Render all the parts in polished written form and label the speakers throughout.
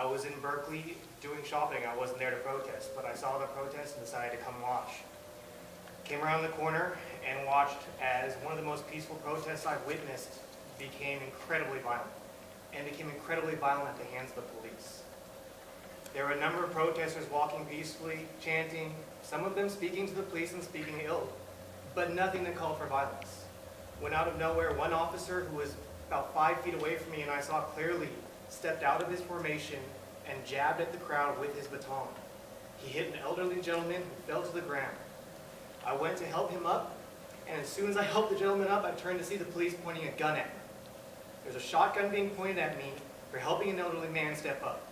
Speaker 1: was in Berkeley doing shopping. I wasn't there to protest, but I saw the protest and decided to come watch. Came around the corner and watched as one of the most peaceful protests I've witnessed became incredibly violent, and became incredibly violent at the hands of the police. There were a number of protesters walking peacefully, chanting, some of them speaking to the police and speaking ill, but nothing that called for violence. When out of nowhere, one officer who was about 5 feet away from me and I saw clearly stepped out of his formation and jabbed at the crowd with his baton. He hit an elderly gentleman who fell to the ground. I went to help him up, and as soon as I helped the gentleman up, I turned to see the police pointing a gun at me. There's a shotgun being pointed at me for helping an elderly man step up.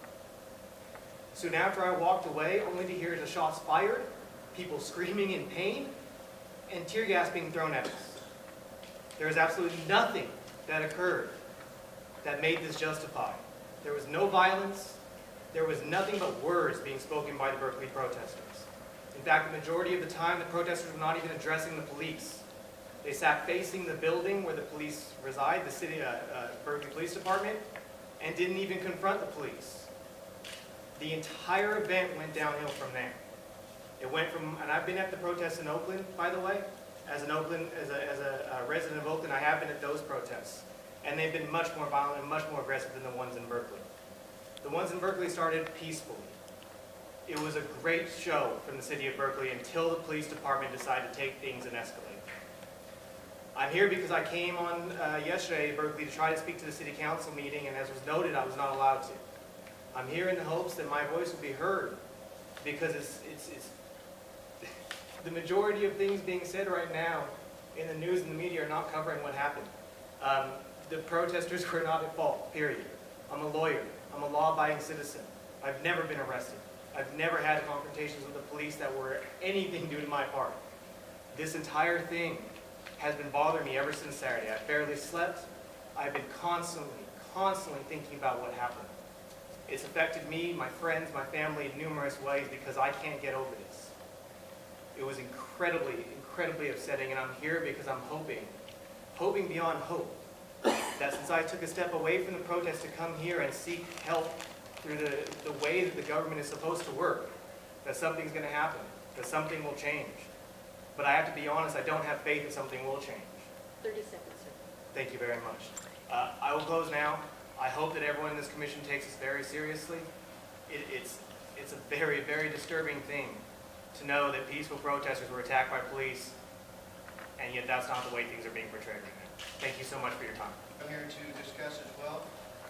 Speaker 1: Soon after I walked away, only to hear the shots fired, people screaming in pain, and tear gas being thrown at us. There was absolutely nothing that occurred that made this justified. There was no violence. There was nothing but words being spoken by the Berkeley protesters. In fact, the majority of the time, the protesters were not even addressing the police. They sat facing the building where the police reside, the city, Berkeley Police Department, and didn't even confront the police. The entire event went downhill from there. It went from, and I've been at the protests in Oakland, by the way. As a resident of Oakland, I have been at those protests. And they've been much more violent and much more aggressive than the ones in Berkeley. The ones in Berkeley started peacefully. It was a great show from the city of Berkeley until the police department decided to take things and escalate. I'm here because I came on yesterday to Berkeley to try to speak to the city council meeting, and as was noted, I was not allowed to. I'm here in the hopes that my voice will be heard, because it's the majority of things being said right now in the news and the media are not covering what happened. The protesters were not at fault, period. I'm a lawyer. I'm a law-abiding citizen. I've never been arrested. I've never had confrontations with the police that were anything due to my part. This entire thing has been bothering me ever since Saturday. I've barely slept. I've been constantly thinking about what happened. It's affected me, my friends, my family in numerous ways because I can't get over this. It was incredibly upsetting, and I'm here because I'm hoping beyond hope, that since I took a step away from the protest to come here and seek help through the way that the government is supposed to work, that something's going to happen, that something will change. But I have to be honest, I don't have faith that something will change.
Speaker 2: 30 seconds, sir.
Speaker 1: Thank you very much. I will close now. I hope that everyone in this commission takes this very seriously. It's a very, very disturbing thing to know that peaceful protesters were attacked by police, and yet that's not the way things are being portrayed right now. Thank you so much for your time.
Speaker 3: I'm here to discuss as well.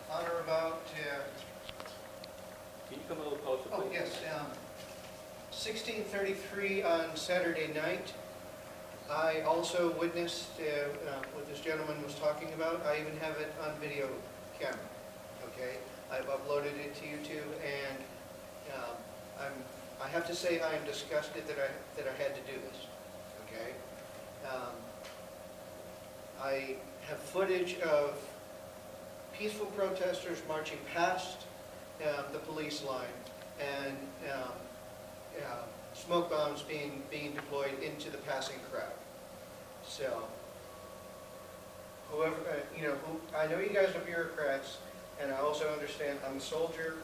Speaker 3: On or about,
Speaker 4: Can you come a little closer, please?
Speaker 3: oh yes, 1633 on Saturday night. I also witnessed what this gentleman was talking about. I even have it on video camera. Okay, I've uploaded it to YouTube, and I have to say I am disgusted that I had to do this. Okay, I have footage of peaceful protesters marching past the police line, and smoke bombs being deployed into the passing crowd. So, whoever, I know you guys are bureaucrats, and I also understand I'm a soldier,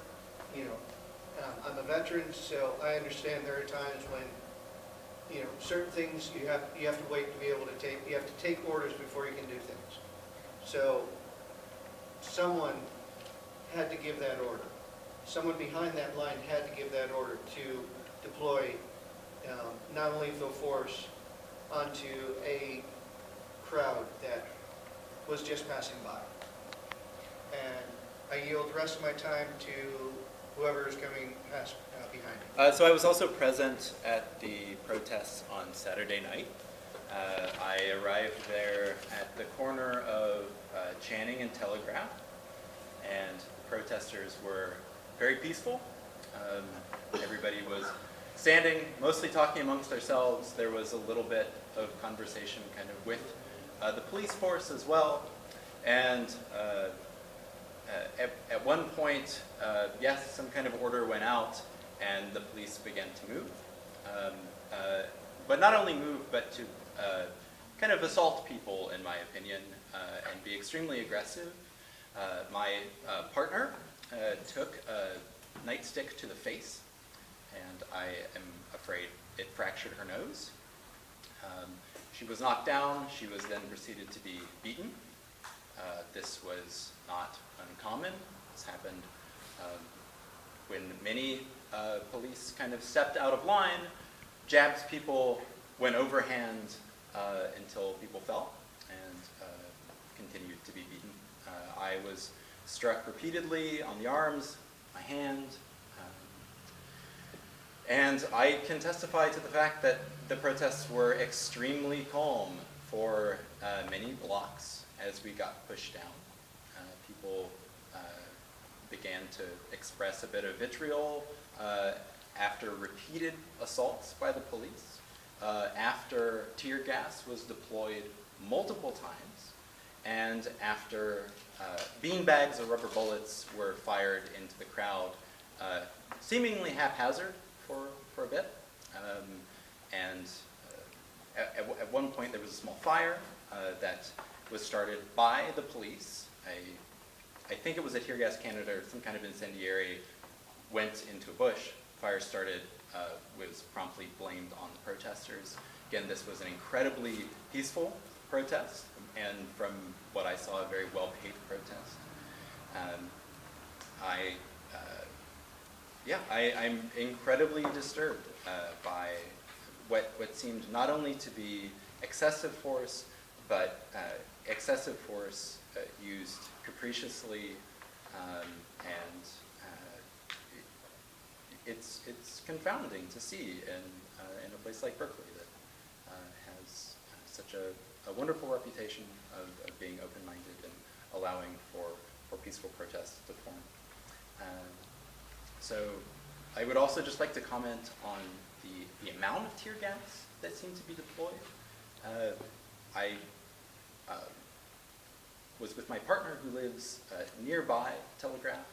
Speaker 3: I'm a veteran, so I understand there are times when, certain things you have to wait to be able to take, you have to take orders before you can do things. So, someone had to give that order. Someone behind that line had to give that order to deploy non-lethal force onto a crowd that was just passing by. And I yield the rest of my time to whoever is coming past behind me.
Speaker 5: So I was also present at the protests on Saturday night. I arrived there at the corner of Channing and Telegraph, and the protesters were very peaceful. Everybody was standing, mostly talking amongst ourselves. There was a little bit of conversation kind of with the police force as well. And at one point, yes, some kind of order went out and the police began to move. But not only move, but to kind of assault people, in my opinion, and be extremely aggressive. My partner took nightstick to the face, and I am afraid it fractured her nose. She was knocked down. She was then proceeded to be beaten. This was not uncommon. This happened when many police kind of stepped out of line, jabbed people, went overhand until people fell, and continued to be beaten. I was struck repeatedly on the arms, my hand, and I can testify to the fact that the protests were extremely calm for many blocks as we got pushed down. People began to express a bit of vitriol after repeated assaults by the police, after tear gas was deployed multiple times, and after beanbags or rubber bullets were fired into the crowd, seemingly haphazard for a bit. At one point there was a small fire that was started by the police. I think it was a tear gas cannon or some kind of incendiary went into a bush. Fire started, was promptly blamed on the protesters. Again, this was an incredibly peaceful protest, and from what I saw, a very well-paid protest. I'm incredibly disturbed by what seemed not only to be excessive force, but excessive force used capriciously, and it's confounding to see in a place like Berkeley that has such a wonderful reputation of being open-minded and allowing for peaceful protests to form. So I would also just like to comment on the amount of tear gas that seemed to be deployed. I was with my partner who lives nearby Telegraph,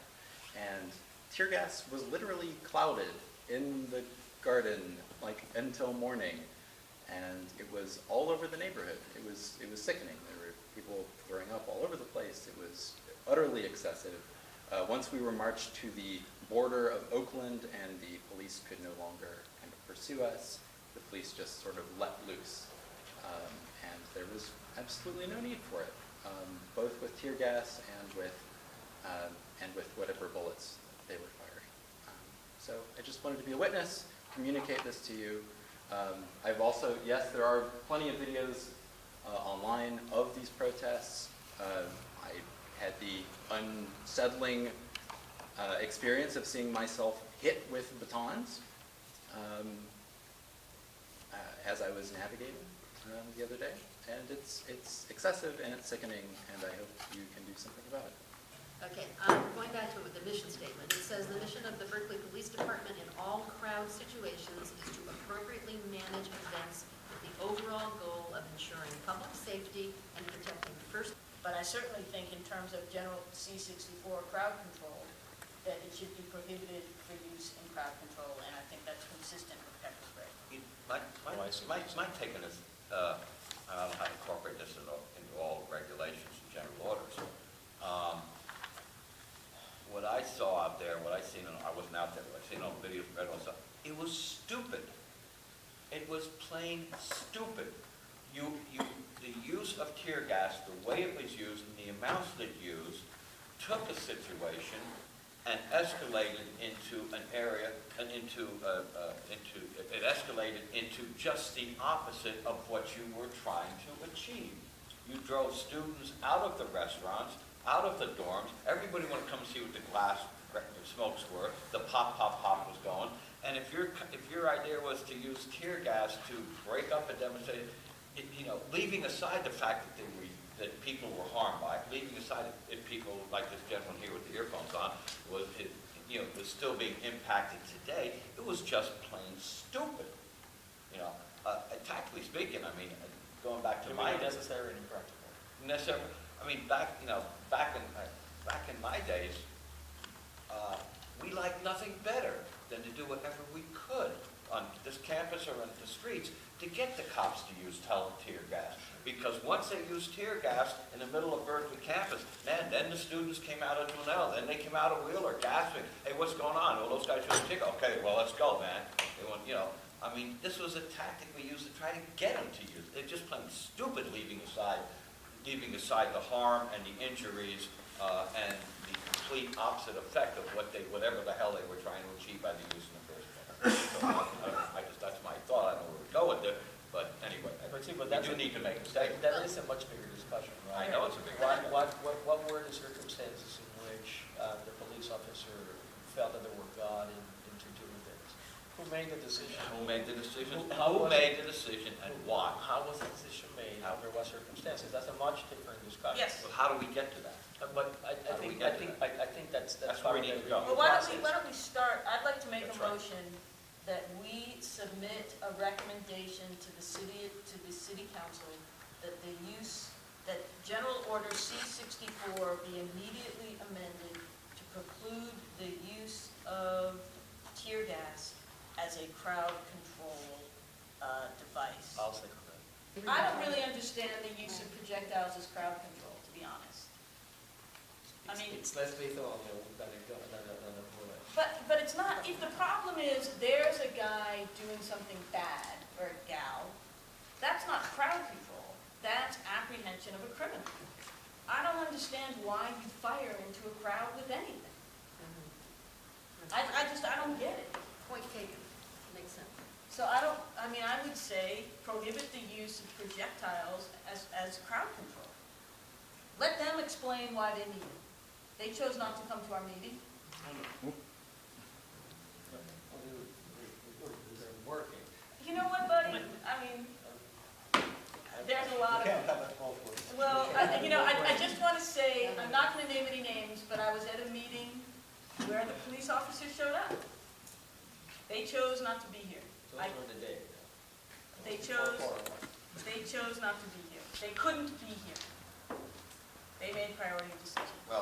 Speaker 5: and tear gas was literally clouded in the garden like until morning, and it was all over the neighborhood. It was sickening. There were people throwing up all over the place. It was utterly excessive. Once we were marched to the border of Oakland and the police could no longer kind of pursue us, the police just sort of let loose. And there was absolutely no need for it, both with tear gas and with whatever bullets they were firing. So I just wanted to be a witness, communicate this to you. I've also, yes, there are plenty of videos online of these protests. I had the unsettling experience of seeing myself hit with batons as I was navigating the other day, and it's excessive and it's sickening, and I hope you can do something about it.
Speaker 2: Okay, going back to the mission statement, it says the mission of the Berkeley Police Department in all crowd situations is to appropriately manage events with the overall goal of ensuring public safety and protecting first.
Speaker 4: But I certainly think in terms of general C-64 crowd control, that it should be prohibited for use in crowd control, and I think that's consistent with pepper spray.
Speaker 6: My take on this, I don't know how to incorporate this into all regulations and general orders. What I saw out there, what I seen, I wasn't out there, but I seen on videos, read all stuff, it was stupid. It was plain stupid. The use of tear gas, the way it was used, and the amounts that it used, took a situation and escalated into an area, and it escalated into just the opposite of what you were trying to achieve. You drove students out of the restaurants, out of the dorms. Everybody wanted to come see what the glass smokes were. The pop, pop, pop was going. And if your idea was to use tear gas to break up a demonstration, leaving aside the fact that people were harmed by it, leaving aside if people like this gentleman here with the earphones on was still being impacted today, it was just plain stupid. Tactically speaking, I mean, going back to my
Speaker 7: necessary and impractical.
Speaker 6: Necessary. I mean, back in my days, we liked nothing better than to do whatever we could on this campus or on the streets to get the cops to use tear gas. Because once they used tear gas in the middle of Berkeley campus, man, then the students came out of Dwinell, then they came out of Wheeler gasping, hey, what's going on? Well, those guys just tick. Okay, well, let's go, man. They want, I mean, this was a tactic we used to try to get them to use. They're just plain stupid, leaving aside the harm and the injuries and the complete opposite effect of whatever the hell they were trying to achieve by the use in the first place. So that's my thought. I don't know where to go with it, but anyway,
Speaker 7: But see, but
Speaker 6: we
Speaker 7: that's
Speaker 6: do need to make a statement.
Speaker 7: that is a much bigger discussion, right?
Speaker 6: I know it's a big
Speaker 7: What were the circumstances in which the police officer felt that there were God into doing this? Who made the decision?
Speaker 6: Who made the decision?
Speaker 7: How
Speaker 6: Who
Speaker 7: was
Speaker 6: made the decision and why?
Speaker 7: How was the decision made? Under what circumstances? That's a much different discussion.
Speaker 4: Yes.
Speaker 6: Well, how do we get to that?
Speaker 7: But I
Speaker 6: How do we
Speaker 7: think,
Speaker 6: get to
Speaker 7: I think that's
Speaker 6: That's where we need to go.
Speaker 4: Well, why don't we start, I'd like to make
Speaker 6: That's
Speaker 4: a
Speaker 6: right.
Speaker 4: motion that we submit a recommendation to the city council that that General Order C-64 be immediately amended to preclude the use of tear gas as a crowd control device.
Speaker 7: I'll second that.
Speaker 4: I don't really understand the use of projectiles as crowd control, to be honest. I mean,
Speaker 7: It's less lethal than a bullet.
Speaker 4: but it's not, if the problem is there's a guy doing something bad, or a gal, that's not crowd control, that's apprehension of a criminal. I don't understand why you fire into a crowd with anything. I don't get it.
Speaker 2: Point taken, makes sense.
Speaker 4: So I would say prohibit the use of projectiles as crowd control. Let them explain why they need it. They chose not to come to our meeting.
Speaker 7: They're working.
Speaker 4: You know what, buddy? I mean, there's a lot of... Well, I just want to say, I'm not going to name any names, but I was at a meeting where the police officers showed up. They chose not to be here.
Speaker 7: Those were the day.
Speaker 4: They chose not to be here. They couldn't be here. They made priority decisions.
Speaker 6: Well,